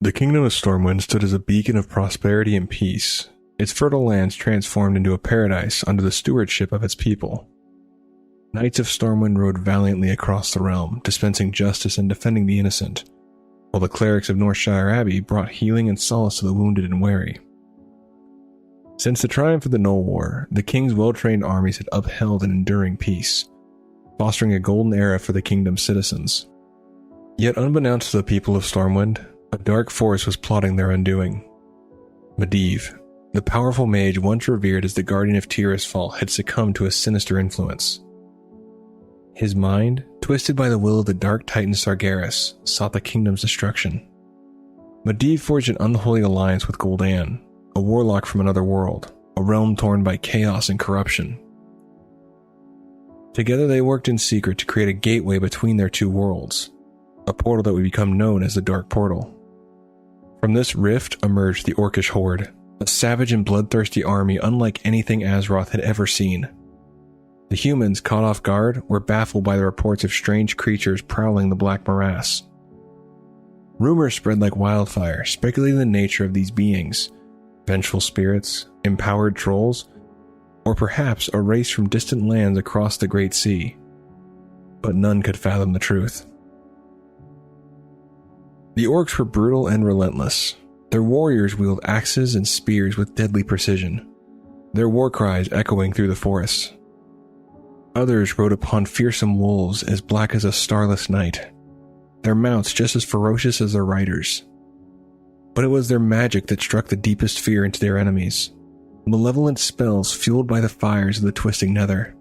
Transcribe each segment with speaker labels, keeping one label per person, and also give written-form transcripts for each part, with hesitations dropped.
Speaker 1: The kingdom of Stormwind stood as a beacon of prosperity and peace, its fertile lands transformed into a paradise under the stewardship of its people. Knights of Stormwind rode valiantly across the realm, dispensing justice and defending the innocent, while the clerics of Northshire Abbey brought healing and solace to the wounded and weary. Since the triumph of the Knoll War, the king's well-trained armies had upheld an enduring peace, fostering a golden era for the kingdom's citizens. Yet unbeknownst to the people of Stormwind, a dark force was plotting their undoing. Medivh, the powerful mage once revered as the guardian of Tirisfal, had succumbed to a sinister influence. His mind, twisted by the will of the dark titan Sargeras, sought the kingdom's destruction. Medivh forged an unholy alliance with Gul'dan, a warlock from another world, a realm torn by chaos and corruption. Together they worked in secret to create a gateway between their two worlds, a portal that would become known as the Dark Portal. From this rift emerged the Orcish Horde, a savage and bloodthirsty army unlike anything Azeroth had ever seen. The humans, caught off guard, were baffled by the reports of strange creatures prowling the Black Morass. Rumors spread like wildfire, speculating the nature of these beings: vengeful spirits, empowered trolls, or perhaps a race from distant lands across the Great Sea. But none could fathom the truth. The orcs were brutal and relentless. Their warriors wielded axes and spears with deadly precision, their war cries echoing through the forests. Others rode upon fearsome wolves as black as a starless night, their mounts just as ferocious as their riders. But it was their magic that struck the deepest fear into their enemies, malevolent spells fueled by the fires of the twisting nether.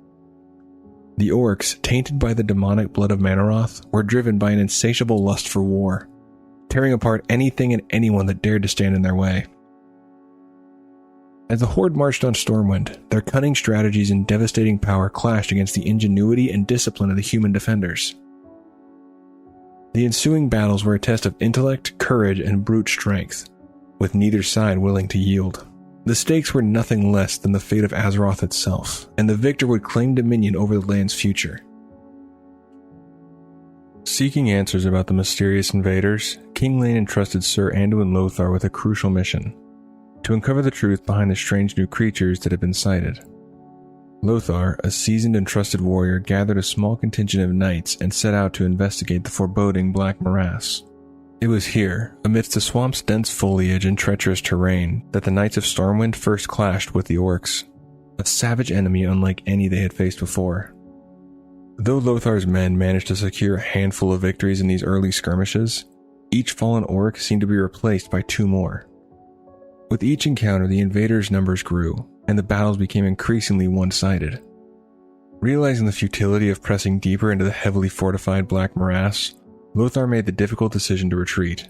Speaker 1: The orcs, tainted by the demonic blood of Manaroth, were driven by an insatiable lust for war, tearing apart anything and anyone that dared to stand in their way. As the Horde marched on Stormwind, their cunning strategies and devastating power clashed against the ingenuity and discipline of the human defenders. The ensuing battles were a test of intellect, courage, and brute strength, with neither side willing to yield. The stakes were nothing less than the fate of Azeroth itself, and the victor would claim dominion over the land's future. Seeking answers about the mysterious invaders, King Lane entrusted Sir Anduin Lothar with a crucial mission: to uncover the truth behind the strange new creatures that had been sighted. Lothar, a seasoned and trusted warrior, gathered a small contingent of knights and set out to investigate the foreboding Black Morass. It was here, amidst the swamp's dense foliage and treacherous terrain, that the Knights of Stormwind first clashed with the orcs, a savage enemy unlike any they had faced before. Though Lothar's men managed to secure a handful of victories in these early skirmishes, each fallen orc seemed to be replaced by two more. With each encounter, the invaders' numbers grew, and the battles became increasingly one-sided. Realizing the futility of pressing deeper into the heavily fortified Black Morass, Lothar made the difficult decision to retreat.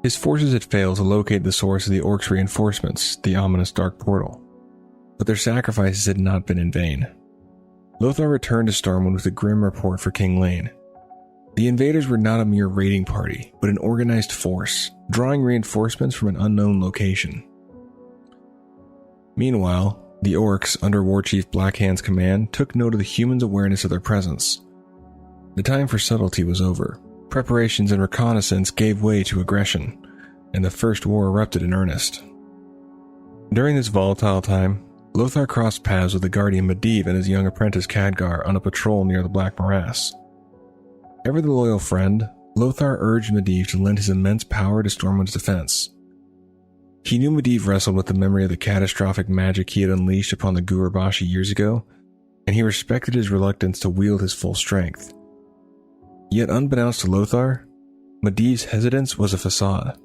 Speaker 1: His forces had failed to locate the source of the orcs' reinforcements, the ominous Dark Portal, but their sacrifices had not been in vain. Lothar returned to Stormwind with a grim report for King Lane. The invaders were not a mere raiding party, but an organized force, drawing reinforcements from an unknown location. Meanwhile, the orcs, under Warchief Blackhand's command, took note of the humans' awareness of their presence. The time for subtlety was over. Preparations and reconnaissance gave way to aggression, and the First War erupted in earnest. During this volatile time, Lothar crossed paths with the guardian Medivh and his young apprentice Khadgar on a patrol near the Black Morass. Ever the loyal friend, Lothar urged Medivh to lend his immense power to Stormwind's defense. He knew Medivh wrestled with the memory of the catastrophic magic he had unleashed upon the Gurbashi years ago, and he respected his reluctance to wield his full strength. Yet unbeknownst to Lothar, Medivh's hesitance was a facade.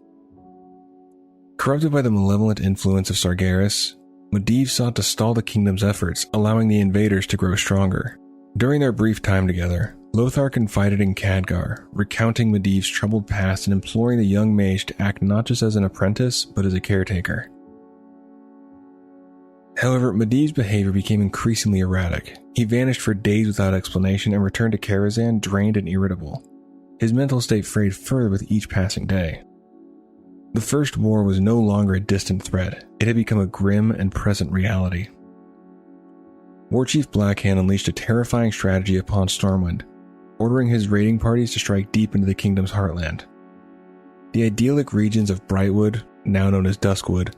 Speaker 1: Corrupted by the malevolent influence of Sargeras, Medivh sought to stall the kingdom's efforts, allowing the invaders to grow stronger. During their brief time together, Lothar confided in Khadgar, recounting Medivh's troubled past and imploring the young mage to act not just as an apprentice, but as a caretaker. However, Medivh's behavior became increasingly erratic. He vanished for days without explanation and returned to Karazhan drained and irritable. His mental state frayed further with each passing day. The First War was no longer a distant threat. It had become a grim and present reality. Warchief Blackhand unleashed a terrifying strategy upon Stormwind, ordering his raiding parties to strike deep into the kingdom's heartland. The idyllic regions of Brightwood, now known as Duskwood,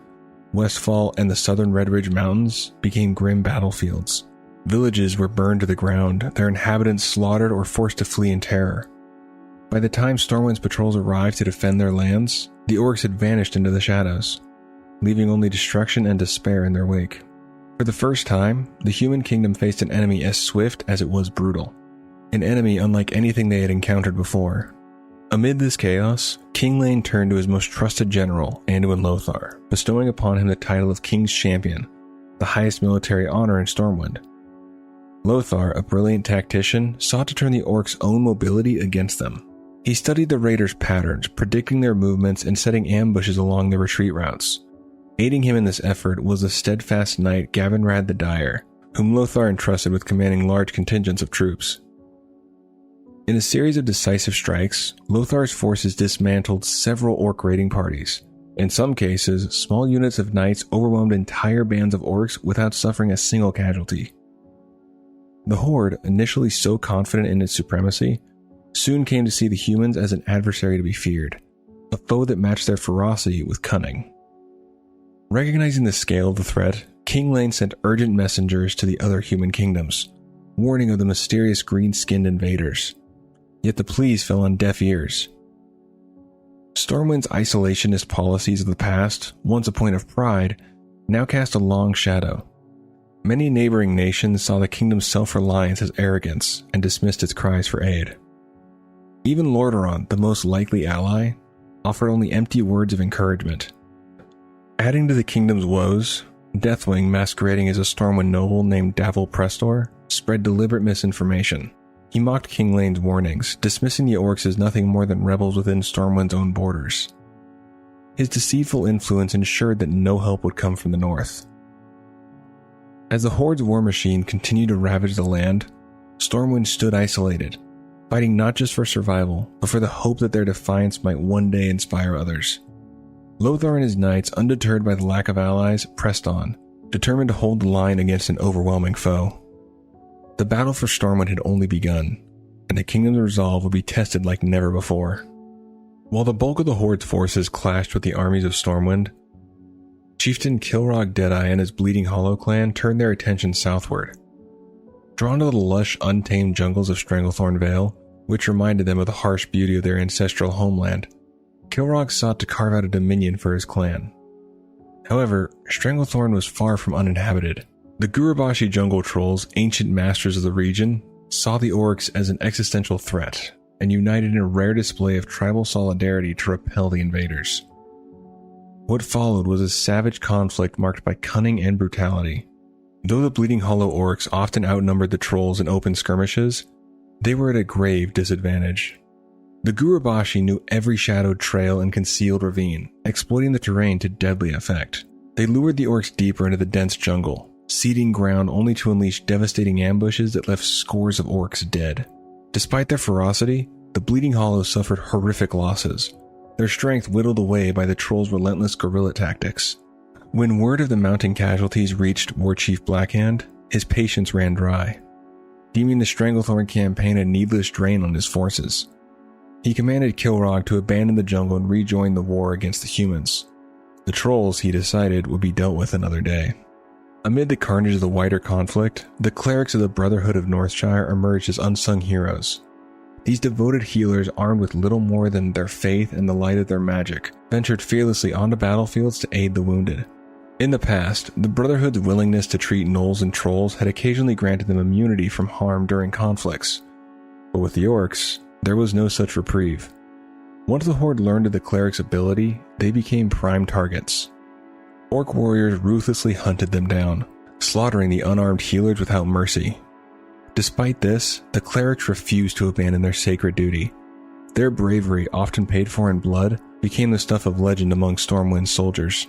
Speaker 1: Westfall, and the southern Red Ridge Mountains became grim battlefields. Villages were burned to the ground, their inhabitants slaughtered or forced to flee in terror. By the time Stormwind's patrols arrived to defend their lands, the orcs had vanished into the shadows, leaving only destruction and despair in their wake. For the first time, the human kingdom faced an enemy as swift as it was brutal. An enemy unlike anything they had encountered before. Amid this chaos, King Lane turned to his most trusted general, Anduin Lothar, bestowing upon him the title of King's Champion, the highest military honor in Stormwind. Lothar, a brilliant tactician, sought to turn the orcs' own mobility against them. He studied the raiders' patterns, predicting their movements and setting ambushes along their retreat routes. Aiding him in this effort was the steadfast knight Gavinrad the Dire, whom Lothar entrusted with commanding large contingents of troops. In a series of decisive strikes, Lothar's forces dismantled several orc raiding parties. In some cases, small units of knights overwhelmed entire bands of orcs without suffering a single casualty. The Horde, initially so confident in its supremacy, soon came to see the humans as an adversary to be feared, a foe that matched their ferocity with cunning. Recognizing the scale of the threat, King Lane sent urgent messengers to the other human kingdoms, warning of the mysterious green-skinned invaders. Yet the pleas fell on deaf ears. Stormwind's isolationist policies of the past, once a point of pride, now cast a long shadow. Many neighboring nations saw the kingdom's self-reliance as arrogance and dismissed its cries for aid. Even Lordaeron, the most likely ally, offered only empty words of encouragement. Adding to the kingdom's woes, Deathwing, masquerading as a Stormwind noble named Davil Prestor, spread deliberate misinformation. He mocked King Lane's warnings, dismissing the orcs as nothing more than rebels within Stormwind's own borders. His deceitful influence ensured that no help would come from the north. As the Horde's war machine continued to ravage the land, Stormwind stood isolated, fighting not just for survival, but for the hope that their defiance might one day inspire others. Lothar and his knights, undeterred by the lack of allies, pressed on, determined to hold the line against an overwhelming foe. The battle for Stormwind had only begun, and the kingdom's resolve would be tested like never before. While the bulk of the Horde's forces clashed with the armies of Stormwind, Chieftain Kilrog Deadeye and his Bleeding Hollow clan turned their attention southward. Drawn to the lush, untamed jungles of Stranglethorn Vale, which reminded them of the harsh beauty of their ancestral homeland, Kilrog sought to carve out a dominion for his clan. However, Stranglethorn was far from uninhabited. The Gurubashi jungle trolls, ancient masters of the region, saw the orcs as an existential threat and united in a rare display of tribal solidarity to repel the invaders. What followed was a savage conflict marked by cunning and brutality. Though the Bleeding Hollow orcs often outnumbered the trolls in open skirmishes, they were at a grave disadvantage. The Gurubashi knew every shadowed trail and concealed ravine, exploiting the terrain to deadly effect. They lured the orcs deeper into the dense jungle, ceding ground only to unleash devastating ambushes that left scores of orcs dead. Despite their ferocity, the Bleeding Hollow suffered horrific losses, their strength whittled away by the trolls' relentless guerrilla tactics. When word of the mounting casualties reached War Chief Blackhand, his patience ran dry, deeming the Stranglethorn campaign a needless drain on his forces. He commanded Kilrog to abandon the jungle and rejoin the war against the humans. The trolls, he decided, would be dealt with another day. Amid the carnage of the wider conflict, the clerics of the Brotherhood of Northshire emerged as unsung heroes. These devoted healers, armed with little more than their faith and the light of their magic, ventured fearlessly onto battlefields to aid the wounded. In the past, the Brotherhood's willingness to treat gnolls and trolls had occasionally granted them immunity from harm during conflicts. But with the orcs, there was no such reprieve. Once the Horde learned of the cleric's ability, they became prime targets. Orc warriors ruthlessly hunted them down, slaughtering the unarmed healers without mercy. Despite this, the clerics refused to abandon their sacred duty. Their bravery, often paid for in blood, became the stuff of legend among Stormwind's soldiers.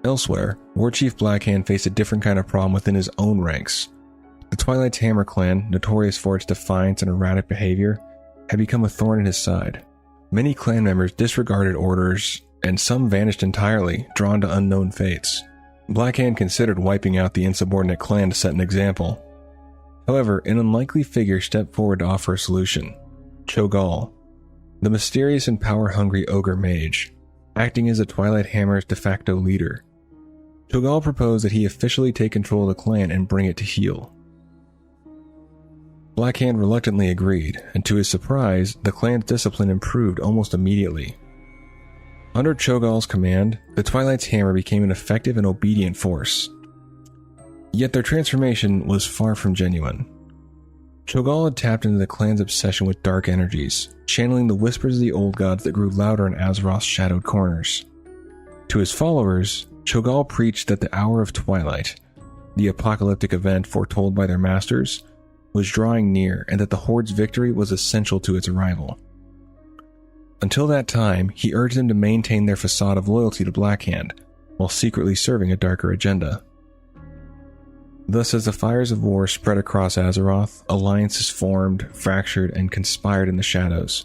Speaker 1: Elsewhere, War Chief Blackhand faced a different kind of problem within his own ranks. The Twilight's Hammer clan, notorious for its defiance and erratic behavior, had become a thorn in his side. Many clan members disregarded orders, and some vanished entirely, drawn to unknown fates. Blackhand considered wiping out the insubordinate clan to set an example. However, an unlikely figure stepped forward to offer a solution: Cho'Gall. the mysterious and power-hungry ogre mage, acting as the Twilight Hammer's de facto leader. Cho'Gall proposed that he officially take control of the clan and bring it to heel. Blackhand reluctantly agreed, and to his surprise, the clan's discipline improved almost immediately. Under Cho'Gall's command, the Twilight's Hammer became an effective and obedient force. Yet their transformation was far from genuine. Cho'Gall had tapped into the clan's obsession with dark energies, channeling the whispers of the old gods that grew louder in Azeroth's shadowed corners. To his followers, Cho'Gall preached that the Hour of Twilight, the apocalyptic event foretold by their masters, was drawing near and that the Horde's victory was essential to its arrival. Until that time, he urged them to maintain their facade of loyalty to Blackhand, while secretly serving a darker agenda. Thus, as the fires of war spread across Azeroth, alliances formed, fractured, and conspired in the shadows.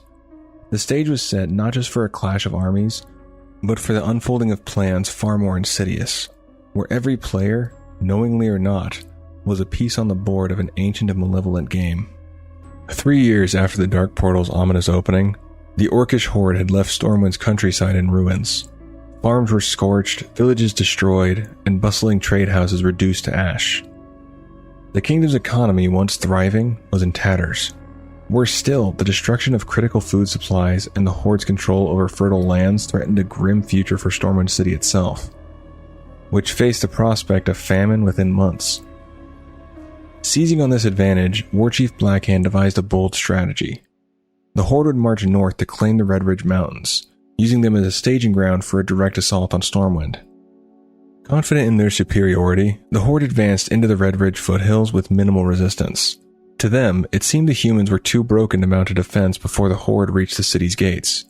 Speaker 1: The stage was set not just for a clash of armies, but for the unfolding of plans far more insidious, where every player, knowingly or not, was a piece on the board of an ancient and malevolent game. 3 years after the Dark Portal's ominous opening, the Orcish Horde had left Stormwind's countryside in ruins. Farms were scorched, villages destroyed, and bustling trade houses reduced to ash. The kingdom's economy, once thriving, was in tatters. Worse still, the destruction of critical food supplies and the Horde's control over fertile lands threatened a grim future for Stormwind City itself, which faced the prospect of famine within months. Seizing on this advantage, Warchief Blackhand devised a bold strategy. The Horde would march north to claim the Red Ridge Mountains, using them as a staging ground for a direct assault on Stormwind. Confident in their superiority, the Horde advanced into the Red Ridge foothills with minimal resistance. To them, it seemed the humans were too broken to mount a defense before the Horde reached the city's gates.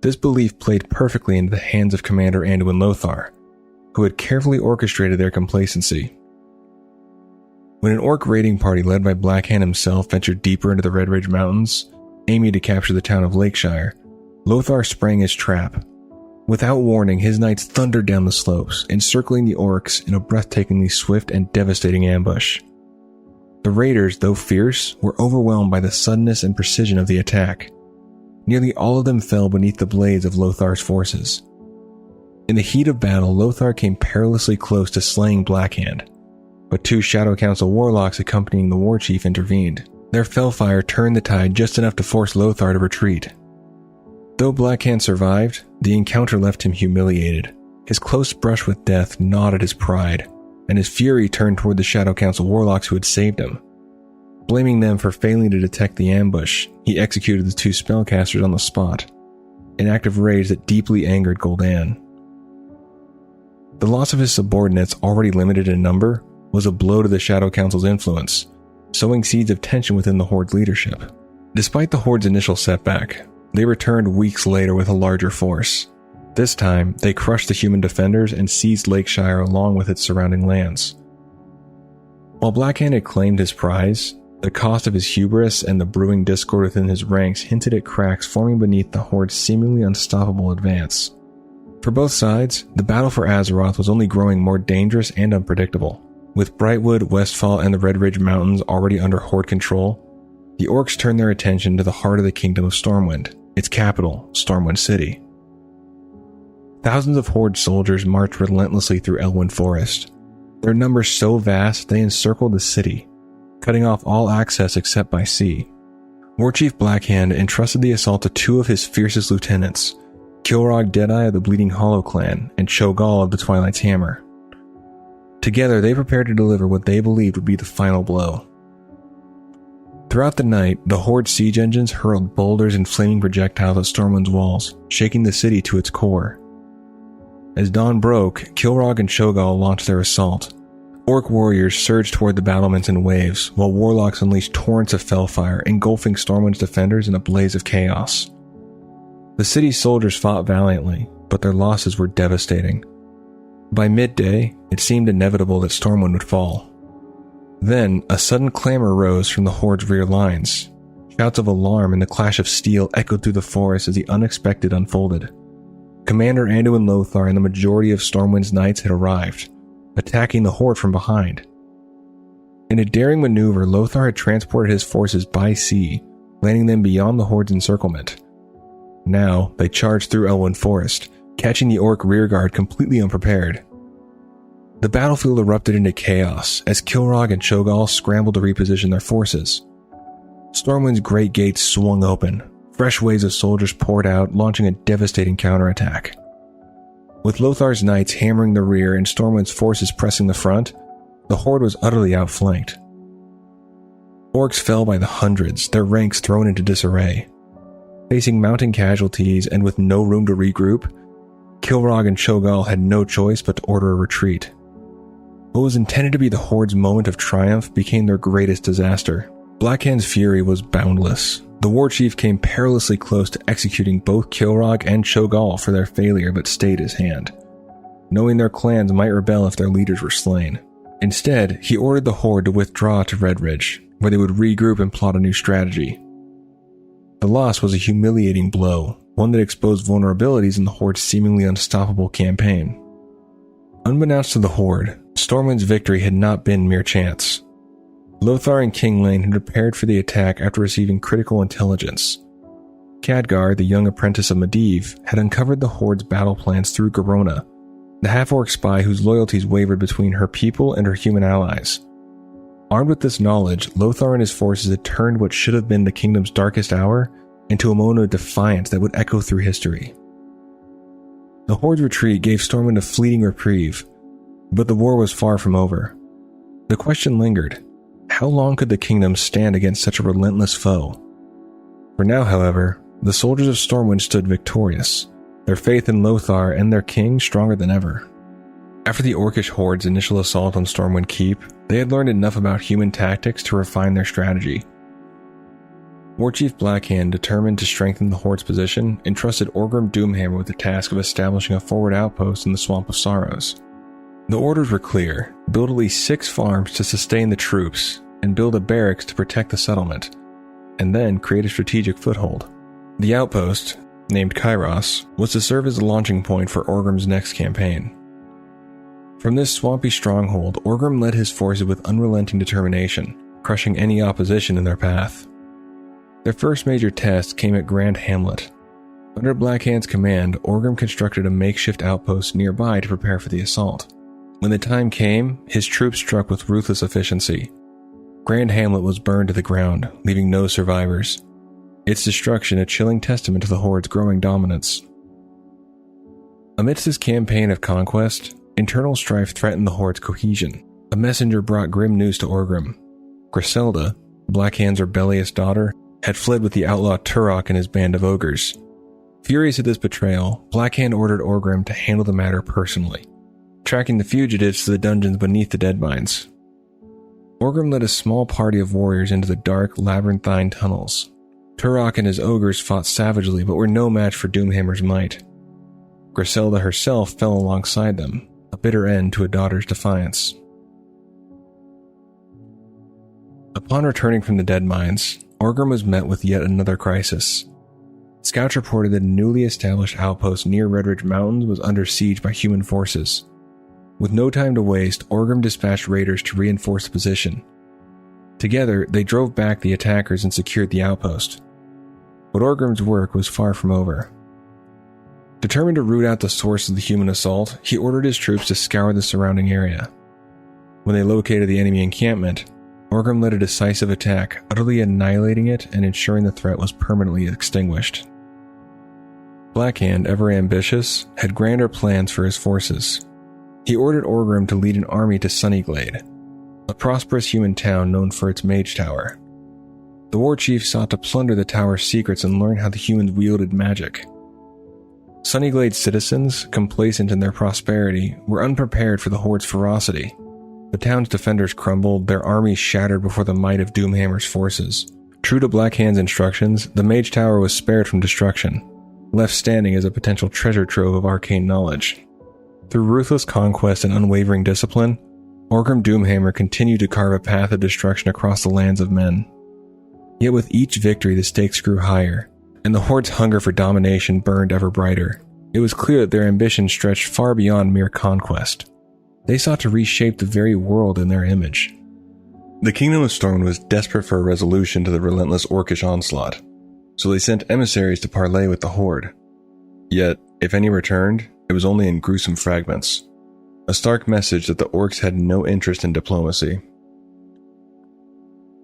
Speaker 1: This belief played perfectly into the hands of Commander Anduin Lothar, who had carefully orchestrated their complacency. When an orc raiding party led by Blackhand himself ventured deeper into the Red Ridge Mountains, aiming to capture the town of Lakeshire, Lothar sprang his trap. Without warning, his knights thundered down the slopes, encircling the orcs in a breathtakingly swift and devastating ambush. The raiders, though fierce, were overwhelmed by the suddenness and precision of the attack. Nearly all of them fell beneath the blades of Lothar's forces. In the heat of battle, Lothar came perilously close to slaying Blackhand, but 2 Shadow Council warlocks accompanying the war chief intervened. Their fellfire turned the tide just enough to force Lothar to retreat. Though Blackhand survived, the encounter left him humiliated. His close brush with death gnawed at his pride, and his fury turned toward the Shadow Council warlocks who had saved him. Blaming them for failing to detect the ambush, he executed the 2 spellcasters on the spot, an act of rage that deeply angered Gul'dan. The loss of his subordinates, already limited in number, was a blow to the Shadow Council's influence, sowing seeds of tension within the Horde's leadership. Despite the Horde's initial setback, they returned weeks later with a larger force. This time, they crushed the human defenders and seized Lakeshire along with its surrounding lands. While Blackhand had claimed his prize, the cost of his hubris and the brewing discord within his ranks hinted at cracks forming beneath the Horde's seemingly unstoppable advance. For both sides, the battle for Azeroth was only growing more dangerous and unpredictable. With Brightwood, Westfall, and the Red Ridge Mountains already under Horde control, the Orcs turned their attention to the heart of the Kingdom of Stormwind, its capital, Stormwind City. Thousands of Horde soldiers marched relentlessly through Elwynn Forest, their numbers so vast they encircled the city, cutting off all access except by sea. Warchief Blackhand entrusted the assault to 2 of his fiercest lieutenants, Kilrog Deadeye of the Bleeding Hollow clan and Cho'Gall of the Twilight's Hammer. Together, they prepared to deliver what they believed would be the final blow. Throughout the night, the Horde siege engines hurled boulders and flaming projectiles at Stormwind's walls, shaking the city to its core. As dawn broke, Kilrog and Cho'Gall launched their assault. Orc warriors surged toward the battlements in waves, while warlocks unleashed torrents of fellfire, engulfing Stormwind's defenders in a blaze of chaos. The city's soldiers fought valiantly, but their losses were devastating. By midday, it seemed inevitable that Stormwind would fall. Then, a sudden clamor rose from the Horde's rear lines. Shouts of alarm and the clash of steel echoed through the forest as the unexpected unfolded. Commander Anduin Lothar and the majority of Stormwind's knights had arrived, attacking the Horde from behind. In a daring maneuver, Lothar had transported his forces by sea, landing them beyond the Horde's encirclement. Now, they charged through Elwyn Forest, catching the orc rearguard completely unprepared. The battlefield erupted into chaos as Kilrogg and Cho'Gall scrambled to reposition their forces. Stormwind's great gates swung open. Fresh waves of soldiers poured out, launching a devastating counterattack. With Lothar's knights hammering the rear and Stormwind's forces pressing the front, the horde was utterly outflanked. Orcs fell by the hundreds, their ranks thrown into disarray. Facing mounting casualties and with no room to regroup, Kilrogg and Cho'Gall had no choice but to order a retreat. What was intended to be the horde's moment of triumph became their greatest disaster. Blackhand's fury was boundless. The war chief came perilously close to executing both Kilrogg and Cho'Gall for their failure but stayed his hand, knowing their clans might rebel if their leaders were slain. Instead, he ordered the horde to withdraw to Redridge, where they would regroup and plot a new strategy. The loss was a humiliating blow, one that exposed vulnerabilities in the horde's seemingly unstoppable campaign. Unbeknownst to the horde, Stormwind's victory had not been mere chance. Lothar and King Lane had prepared for the attack after receiving critical intelligence. Khadgar, the young apprentice of Medivh, had uncovered the horde's battle plans through Garona, the half-orc spy whose loyalties wavered between her people and her human allies. Armed with this knowledge, Lothar and his forces had turned what should have been the kingdom's darkest hour into a moment of defiance that would echo through history. The horde's retreat gave Stormwind a fleeting reprieve, but the war was far from over. The question lingered: how long could the kingdom stand against such a relentless foe? For now, however, the soldiers of Stormwind stood victorious, their faith in Lothar and their king stronger than ever. After the orcish horde's initial assault on Stormwind Keep, they had learned enough about human tactics to refine their strategy. Warchief Blackhand, determined to strengthen the horde's position, entrusted Orgrim Doomhammer with the task of establishing a forward outpost in the Swamp of Sorrows. The orders were clear: build at least 6 farms to sustain the troops, and build a barracks to protect the settlement, and then create a strategic foothold. The outpost, named Kairos, was to serve as a launching point for Orgrim's next campaign. From this swampy stronghold, Orgrim led his forces with unrelenting determination, crushing any opposition in their path. Their first major test came at Grand Hamlet. Under Blackhand's command, Orgrim constructed a makeshift outpost nearby to prepare for the assault. When the time came, his troops struck with ruthless efficiency. Grand Hamlet was burned to the ground, leaving no survivors. Its destruction a chilling testament to the horde's growing dominance. Amidst this campaign of conquest, internal strife threatened the horde's cohesion. A messenger brought grim news to Orgrim. Griselda, Blackhand's rebellious daughter, had fled with the outlaw Turok and his band of ogres. Furious at this betrayal, Blackhand ordered Orgrim to handle the matter personally, tracking the fugitives to the dungeons beneath the Deadmines. Orgrim led a small party of warriors into the dark, labyrinthine tunnels. Turok and his ogres fought savagely but were no match for Doomhammer's might. Griselda herself fell alongside them, a bitter end to a daughter's defiance. Upon returning from the Deadmines, Orgrim was met with yet another crisis. Scouts reported that a newly established outpost near Redridge Mountains was under siege by human forces. With no time to waste, Orgrim dispatched raiders to reinforce the position. Together, they drove back the attackers and secured the outpost. But Orgrim's work was far from over. Determined to root out the source of the human assault, he ordered his troops to scour the surrounding area. When they located the enemy encampment, Orgrim led a decisive attack, utterly annihilating it and ensuring the threat was permanently extinguished. Blackhand, ever ambitious, had grander plans for his forces. He ordered Orgrim to lead an army to Sunnyglade, a prosperous human town known for its mage tower. The war chief sought to plunder the tower's secrets and learn how the humans wielded magic. Sunnyglade's citizens, complacent in their prosperity, were unprepared for the horde's ferocity. The town's defenders crumbled, their armies shattered before the might of Doomhammer's forces. True to Blackhand's instructions, the mage tower was spared from destruction, left standing as a potential treasure trove of arcane knowledge. Through ruthless conquest and unwavering discipline, Orgrim Doomhammer continued to carve a path of destruction across the lands of men. Yet with each victory the stakes grew higher, and the horde's hunger for domination burned ever brighter. It was clear that their ambition stretched far beyond mere conquest. They sought to reshape the very world in their image. The Kingdom of Stormwind was desperate for a resolution to the relentless orcish onslaught. so they sent emissaries to parley with the Horde. Yet, if any returned, it was only in gruesome fragments. A stark message that the orcs had no interest in diplomacy.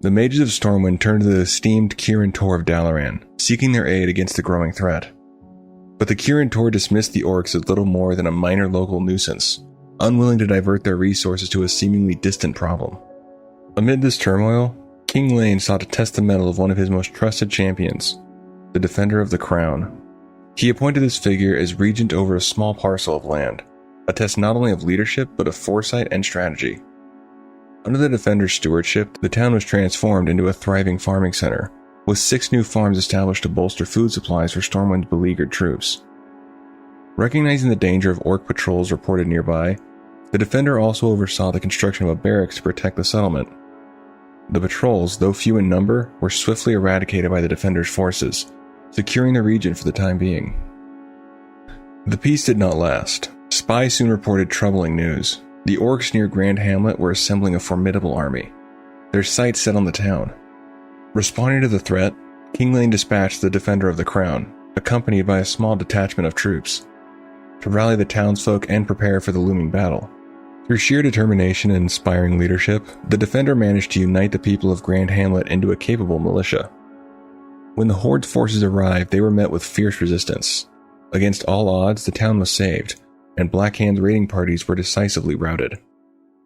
Speaker 1: The mages of Stormwind turned to the esteemed Kirin Tor of Dalaran, seeking their aid against the growing threat. But the Kirin Tor dismissed the orcs as little more than a minor local nuisance, unwilling to divert their resources to a seemingly distant problem. Amid this turmoil, King Lane sought to test the mettle of one of his most trusted champions, the Defender of the Crown. He appointed this figure as regent over a small parcel of land, a test not only of leadership but of foresight and strategy. Under the Defender's stewardship, the town was transformed into a thriving farming center, with 6 new farms established to bolster food supplies for Stormwind's beleaguered troops. Recognizing the danger of orc patrols reported nearby, the Defender also oversaw the construction of a barracks to protect the settlement. The patrols, though few in number, were swiftly eradicated by the Defender's forces, securing the region for the time being. The peace did not last. Spies soon reported troubling news. The orcs near Grand Hamlet were assembling a formidable army, their sights set on the town. Responding to the threat, King Lane dispatched the Defender of the Crown, accompanied by a small detachment of troops, to rally the townsfolk and prepare for the looming battle. Through sheer determination and inspiring leadership, the Defender managed to unite the people of Grand Hamlet into a capable militia. When the Horde's forces arrived, they were met with fierce resistance. Against all odds, the town was saved, and Black Hand's raiding parties were decisively routed.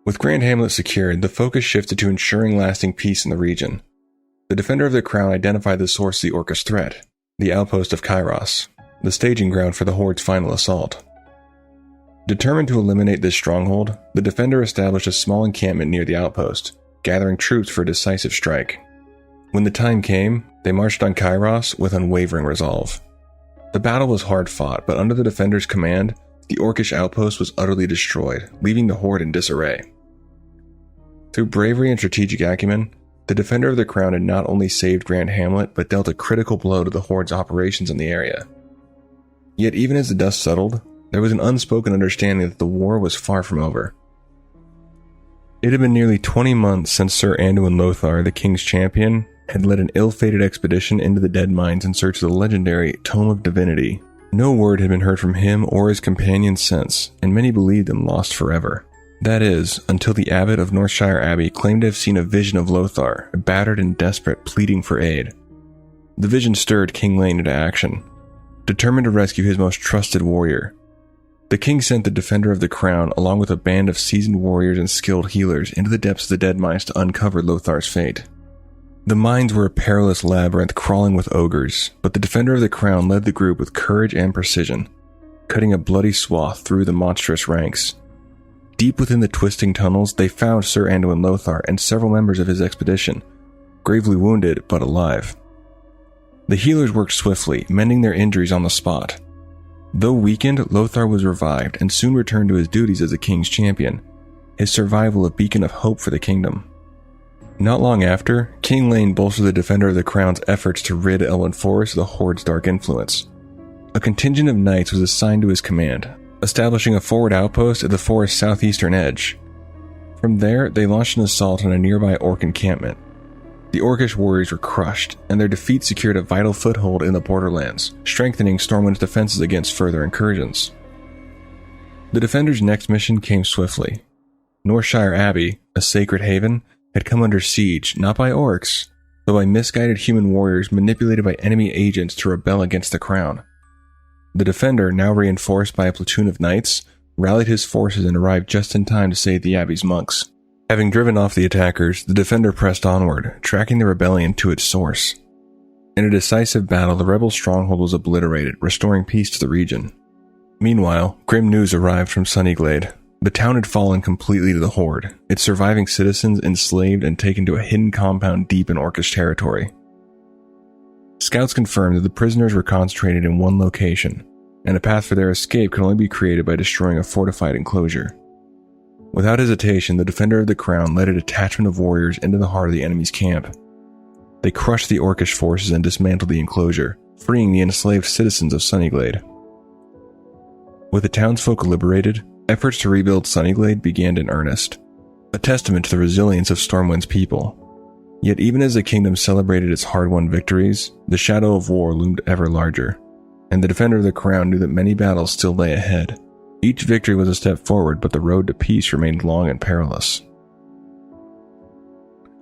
Speaker 1: With Grand Hamlet secured, the focus shifted to ensuring lasting peace in the region. The Defender of the Crown identified the source of the Orcish threat, the outpost of Kairos, the staging ground for the Horde's final assault. Determined to eliminate this stronghold, the Defender established a small encampment near the outpost, gathering troops for a decisive strike. When the time came, they marched on Kairos with unwavering resolve. The battle was hard fought, but under the Defender's command, the Orcish outpost was utterly destroyed, leaving the Horde in disarray. Through bravery and strategic acumen, the Defender of the Crown had not only saved Grand Hamlet, but dealt a critical blow to the Horde's operations in the area. Yet even as the dust settled, there was an unspoken understanding that the war was far from over. It had been nearly 20 months since Sir Anduin Lothar, the King's champion, had led an ill-fated expedition into the Dead Mines in search of the legendary Tome of Divinity. No word had been heard from him or his companions since, and many believed them lost forever. That is, until the abbot of Northshire Abbey claimed to have seen a vision of Lothar, battered and desperate, pleading for aid. The vision stirred King Lane into action, determined to rescue his most trusted warrior. The king sent the Defender of the Crown along with a band of seasoned warriors and skilled healers into the depths of the Dead Mines to uncover Lothar's fate. The mines were a perilous labyrinth crawling with ogres, but the Defender of the Crown led the group with courage and precision, cutting a bloody swath through the monstrous ranks. Deep within the twisting tunnels, they found Sir Anduin Lothar and several members of his expedition, gravely wounded but alive. The healers worked swiftly, mending their injuries on the spot. Though weakened, Lothar was revived and soon returned to his duties as the king's champion, his survival a beacon of hope for the kingdom. Not long after, King Lane bolstered the Defender of the Crown's efforts to rid Elwyn Forest of the Horde's dark influence. A contingent of knights was assigned to his command, establishing a forward outpost at the forest's southeastern edge. From there, they launched an assault on a nearby orc encampment. The Orcish warriors were crushed, and their defeat secured a vital foothold in the borderlands, strengthening Stormwind's defenses against further incursions. The Defender's next mission came swiftly. Northshire Abbey, a sacred haven, had come under siege not by orcs, but by misguided human warriors manipulated by enemy agents to rebel against the crown. The Defender, now reinforced by a platoon of knights, rallied his forces and arrived just in time to save the abbey's monks. Having driven off the attackers, the Defender pressed onward, tracking the rebellion to its source. In a decisive battle, the rebel stronghold was obliterated, restoring peace to the region. Meanwhile, grim news arrived from Sunnyglade. The town had fallen completely to the Horde, its surviving citizens enslaved and taken to a hidden compound deep in Orcish territory. Scouts confirmed that the prisoners were concentrated in one location, and a path for their escape could only be created by destroying a fortified enclosure. Without hesitation, the Defender of the Crown led a detachment of warriors into the heart of the enemy's camp. They crushed the Orcish forces and dismantled the enclosure, freeing the enslaved citizens of Sunnyglade. With the townsfolk liberated, efforts to rebuild Sunnyglade began in earnest, a testament to the resilience of Stormwind's people. Yet even as the kingdom celebrated its hard-won victories, the shadow of war loomed ever larger, and the defender of the crown knew that many battles still lay ahead. Each victory was a step forward, but the road to peace remained long and perilous.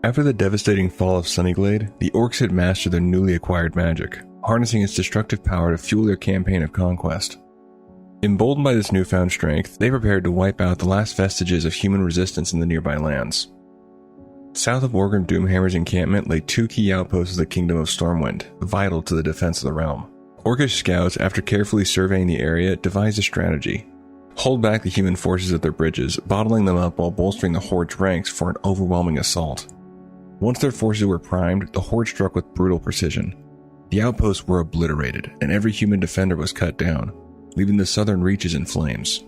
Speaker 1: After the devastating fall of Sunnyglade, the orcs had mastered their newly acquired magic, harnessing its destructive power to fuel their campaign of conquest. Emboldened by this newfound strength, they prepared to wipe out the last vestiges of human resistance in the nearby lands. South of Orgrim Doomhammer's encampment lay two key outposts of the Kingdom of Stormwind, vital to the defense of the realm. Orcish scouts, after carefully surveying the area, devised a strategy. Hold back the human forces at their bridges, bottling them up while bolstering the Horde's ranks for an overwhelming assault. Once their forces were primed, the Horde struck with brutal precision. The outposts were obliterated, and every human defender was cut down, leaving the southern reaches in flames.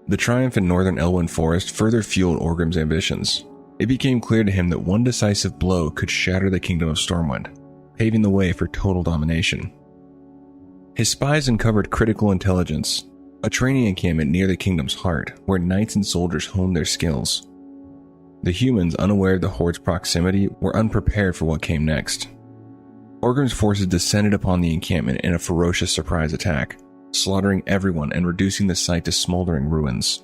Speaker 1: The triumph in northern Elwyn Forest further fueled Orgrim's ambitions. It became clear to him that one decisive blow could shatter the Kingdom of Stormwind, paving the way for total domination. His spies uncovered critical intelligence, a training encampment near the kingdom's heart, where knights and soldiers honed their skills. The humans, unaware of the Horde's proximity, were unprepared for what came next. Orgrim's forces descended upon the encampment in a ferocious surprise attack, slaughtering everyone and reducing the site to smoldering ruins.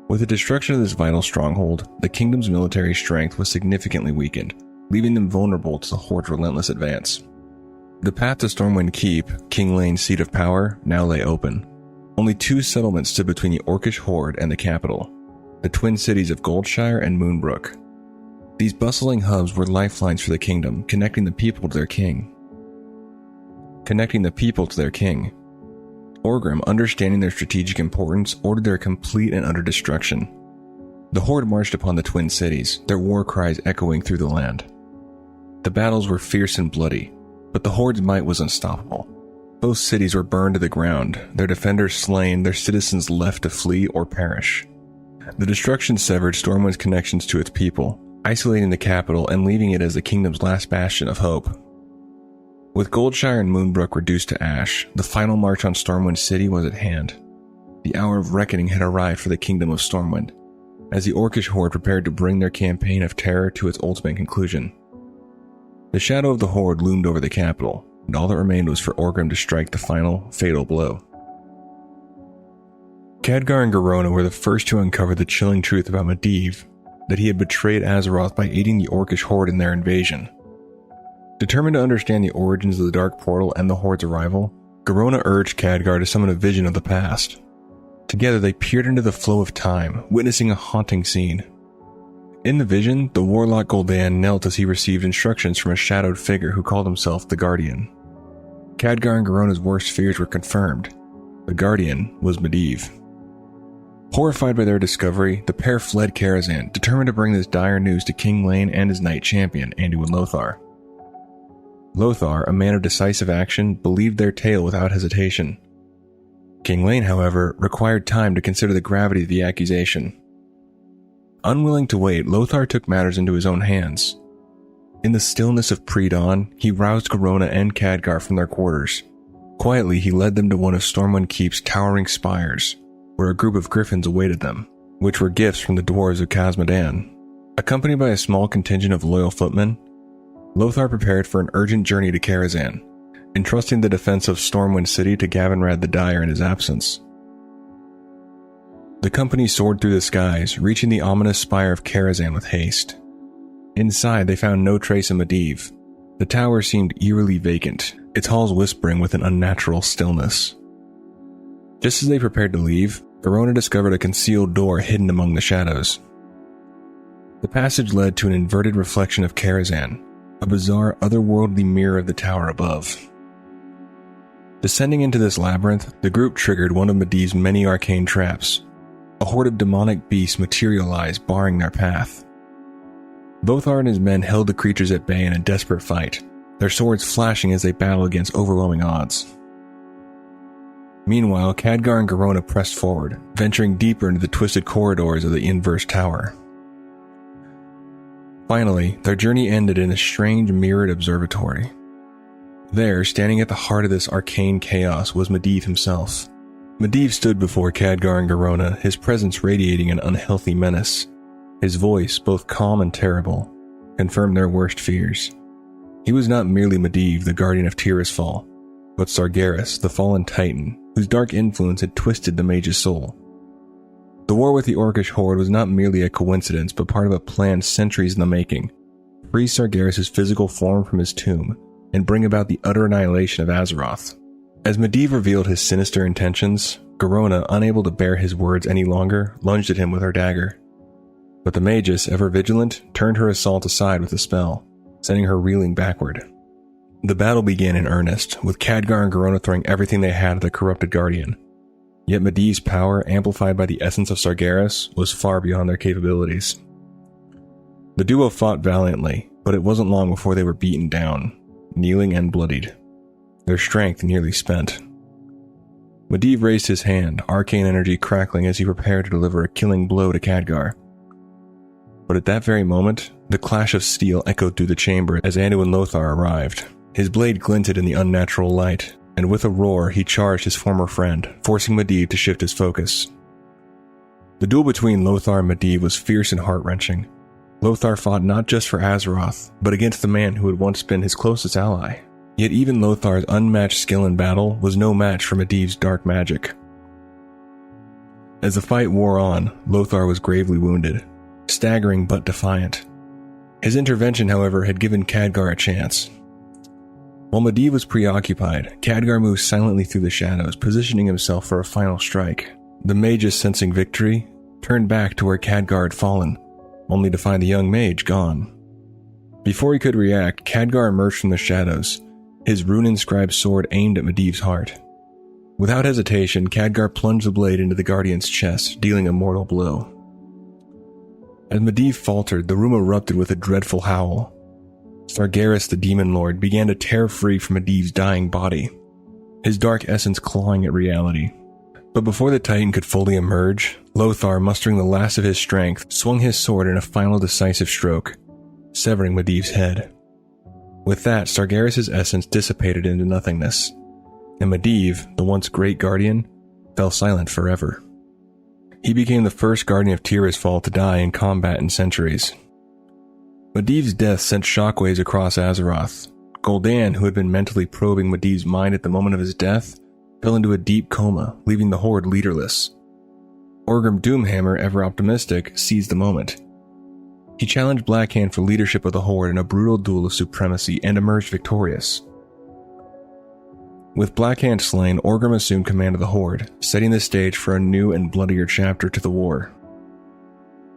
Speaker 1: With the destruction of this vital stronghold, the kingdom's military strength was significantly weakened, leaving them vulnerable to the Horde's relentless advance. The path to Stormwind Keep, King Lane's seat of power, now lay open. Only two settlements stood between the Orcish Horde and the capital, the twin cities of Goldshire and Moonbrook. These bustling hubs were lifelines for the kingdom, connecting the people to their king. Orgrim, understanding their strategic importance, ordered their complete and utter destruction. The Horde marched upon the twin cities, their war cries echoing through the land. The battles were fierce and bloody, but the Horde's might was unstoppable. Both cities were burned to the ground, their defenders slain, their citizens left to flee or perish. The destruction severed Stormwind's connections to its people, isolating the capital and leaving it as the kingdom's last bastion of hope. With Goldshire and Moonbrook reduced to ash, the final march on Stormwind City was at hand. The hour of reckoning had arrived for the Kingdom of Stormwind, as the Orcish Horde prepared to bring their campaign of terror to its ultimate conclusion. The shadow of the Horde loomed over the capital, and all that remained was for Orgrim to strike the final, fatal blow. Khadgar and Garona were the first to uncover the chilling truth about Medivh, that he had betrayed Azeroth by aiding the Orcish Horde in their invasion. Determined to understand the origins of the Dark Portal and the Horde's arrival, Garona urged Khadgar to summon a vision of the past. Together they peered into the flow of time, witnessing a haunting scene. In the vision, the warlock Gul'dan knelt as he received instructions from a shadowed figure who called himself the Guardian. Khadgar and Garona's worst fears were confirmed. The Guardian was Medivh. Horrified by their discovery, the pair fled Karazhan, determined to bring this dire news to King Lane and his knight champion, Anduin Lothar. Lothar, a man of decisive action, believed their tale without hesitation. King Lane, however, required time to consider the gravity of the accusation. Unwilling to wait, Lothar took matters into his own hands. In the stillness of pre-dawn, he roused Garona and Khadgar from their quarters. Quietly, he led them to one of Stormwind Keep's towering spires, where a group of griffins awaited them, which were gifts from the dwarves of Khazmodan. Accompanied by a small contingent of loyal footmen, Lothar prepared for an urgent journey to Karazhan, entrusting the defense of Stormwind City to Gavinrad the Dire in his absence. The company soared through the skies, reaching the ominous spire of Karazhan with haste. Inside, they found no trace of Medivh. The tower seemed eerily vacant, its halls whispering with an unnatural stillness. Just as they prepared to leave, Garona discovered a concealed door hidden among the shadows. The passage led to an inverted reflection of Karazhan, a bizarre, otherworldly mirror of the tower above. Descending into this labyrinth, the group triggered one of Medivh's many arcane traps. A horde of demonic beasts materialized, barring their path. Lothar and his men held the creatures at bay in a desperate fight, their swords flashing as they battled against overwhelming odds. Meanwhile, Khadgar and Garona pressed forward, venturing deeper into the twisted corridors of the inverse tower. Finally, their journey ended in a strange mirrored observatory. There, standing at the heart of this arcane chaos, was Medivh himself. Medivh stood before Khadgar and Garona, his presence radiating an unhealthy menace, his voice both calm and terrible, confirmed their worst fears. He was not merely Medivh, the guardian of Tirisfal, but Sargeras, the fallen titan, whose dark influence had twisted the mage's soul. The war with the Orcish horde was not merely a coincidence, but part of a plan centuries in the making. Free Sargeras' physical form from his tomb, and bring about the utter annihilation of Azeroth. As Medivh revealed his sinister intentions, Garona, unable to bear his words any longer, lunged at him with her dagger. But the magus, ever vigilant, turned her assault aside with a spell, sending her reeling backward. The battle began in earnest, with Khadgar and Garona throwing everything they had at the corrupted guardian. Yet Medivh's power, amplified by the essence of Sargeras, was far beyond their capabilities. The duo fought valiantly, but it wasn't long before they were beaten down, kneeling and bloodied, their strength nearly spent. Medivh raised his hand, arcane energy crackling as he prepared to deliver a killing blow to Khadgar. But at that very moment, the clash of steel echoed through the chamber as Anduin Lothar arrived. His blade glinted in the unnatural light, and with a roar he charged his former friend, forcing Medivh to shift his focus. The duel between Lothar and Medivh was fierce and heart-wrenching. Lothar fought not just for Azeroth, but against the man who had once been his closest ally. Yet even Lothar's unmatched skill in battle was no match for Medivh's dark magic. As the fight wore on, Lothar was gravely wounded, staggering but defiant. His intervention, however, had given Khadgar a chance. While Medivh was preoccupied, Khadgar moved silently through the shadows, positioning himself for a final strike. The magus, sensing victory, turned back to where Khadgar had fallen, only to find the young mage gone. Before he could react, Khadgar emerged from the shadows, his rune-inscribed sword aimed at Medivh's heart. Without hesitation, Khadgar plunged the blade into the guardian's chest, dealing a mortal blow. As Medivh faltered, the room erupted with a dreadful howl. Sargeras, the demon lord, began to tear free from Medivh's dying body, his dark essence clawing at reality. But before the titan could fully emerge, Lothar, mustering the last of his strength, swung his sword in a final decisive stroke, severing Medivh's head. With that, Sargeras' essence dissipated into nothingness, and Medivh, the once great guardian, fell silent forever. He became the first guardian of Tirisfal to die in combat in centuries. Medivh's death sent shockwaves across Azeroth. Gul'dan, who had been mentally probing Medivh's mind at the moment of his death, fell into a deep coma, leaving the Horde leaderless. Orgrim Doomhammer, ever optimistic, seized the moment. He challenged Blackhand for leadership of the Horde in a brutal duel of supremacy and emerged victorious. With Blackhand slain, Orgrim assumed command of the Horde, setting the stage for a new and bloodier chapter to the war.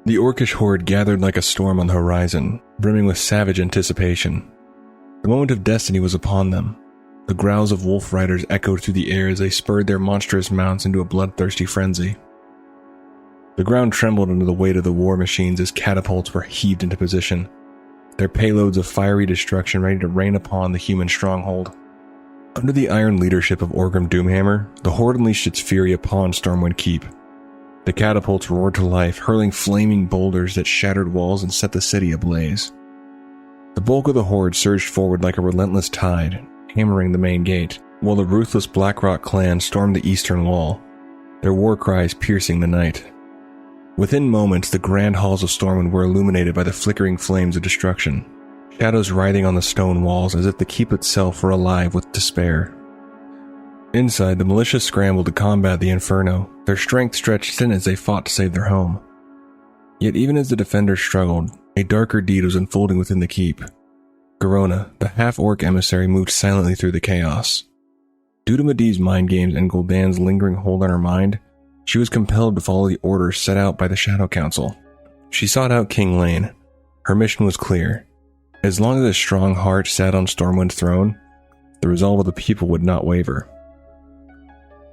Speaker 1: The Orcish horde gathered like a storm on the horizon, brimming with savage anticipation. The moment of destiny was upon them. The growls of wolf riders echoed through the air as they spurred their monstrous mounts into a bloodthirsty frenzy. The ground trembled under the weight of the war machines as catapults were heaved into position, their payloads of fiery destruction ready to rain upon the human stronghold. Under the iron leadership of Orgrim Doomhammer, the horde unleashed its fury upon Stormwind Keep. The catapults roared to life, hurling flaming boulders that shattered walls and set the city ablaze. The bulk of the horde surged forward like a relentless tide, hammering the main gate, while the ruthless Blackrock clan stormed the eastern wall, their war cries piercing the night. Within moments, the grand halls of Stormwind were illuminated by the flickering flames of destruction, shadows writhing on the stone walls as if the keep itself were alive with despair. Inside, the militia scrambled to combat the inferno, their strength stretched thin as they fought to save their home. Yet even as the defenders struggled, a darker deed was unfolding within the keep. Garona, the half-orc emissary, moved silently through the chaos. Due to Medivh's mind games and Gul'dan's lingering hold on her mind, she was compelled to follow the orders set out by the Shadow Council. She sought out King Lane. Her mission was clear. As long as a strong heart sat on Stormwind's throne, the resolve of the people would not waver.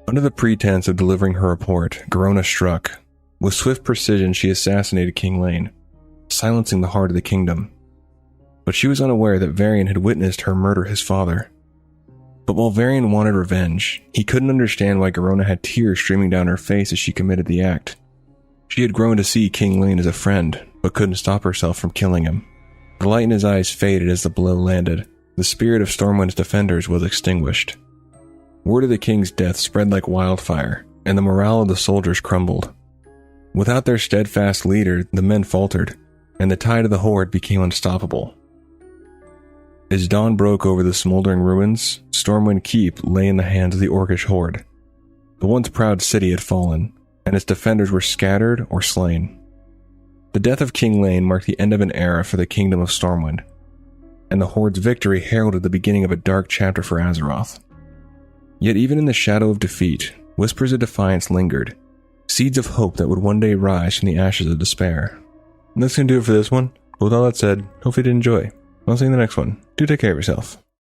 Speaker 1: Under the pretense of delivering her report, Garona struck. With swift precision, she assassinated King Lane, silencing the heart of the kingdom. But she was unaware that Varian had witnessed her murder his father. But while Varian wanted revenge, he couldn't understand why Garona had tears streaming down her face as she committed the act. She had grown to see King Lane as a friend, but couldn't stop herself from killing him. The light in his eyes faded as the blow landed. The spirit of Stormwind's defenders was extinguished. Word of the king's death spread like wildfire, and the morale of the soldiers crumbled. Without their steadfast leader, the men faltered, and the tide of the Horde became unstoppable. As dawn broke over the smoldering ruins, Stormwind Keep lay in the hands of the Orcish Horde. The once proud city had fallen, and its defenders were scattered or slain. The death of King Lane marked the end of an era for the Kingdom of Stormwind, and the Horde's victory heralded the beginning of a dark chapter for Azeroth. Yet even in the shadow of defeat, whispers of defiance lingered, seeds of hope that would one day rise from the ashes of despair. And that's going to do it for this one. With all that said, hopefully you did enjoy. I'll see you in the next one. Do take care of yourself.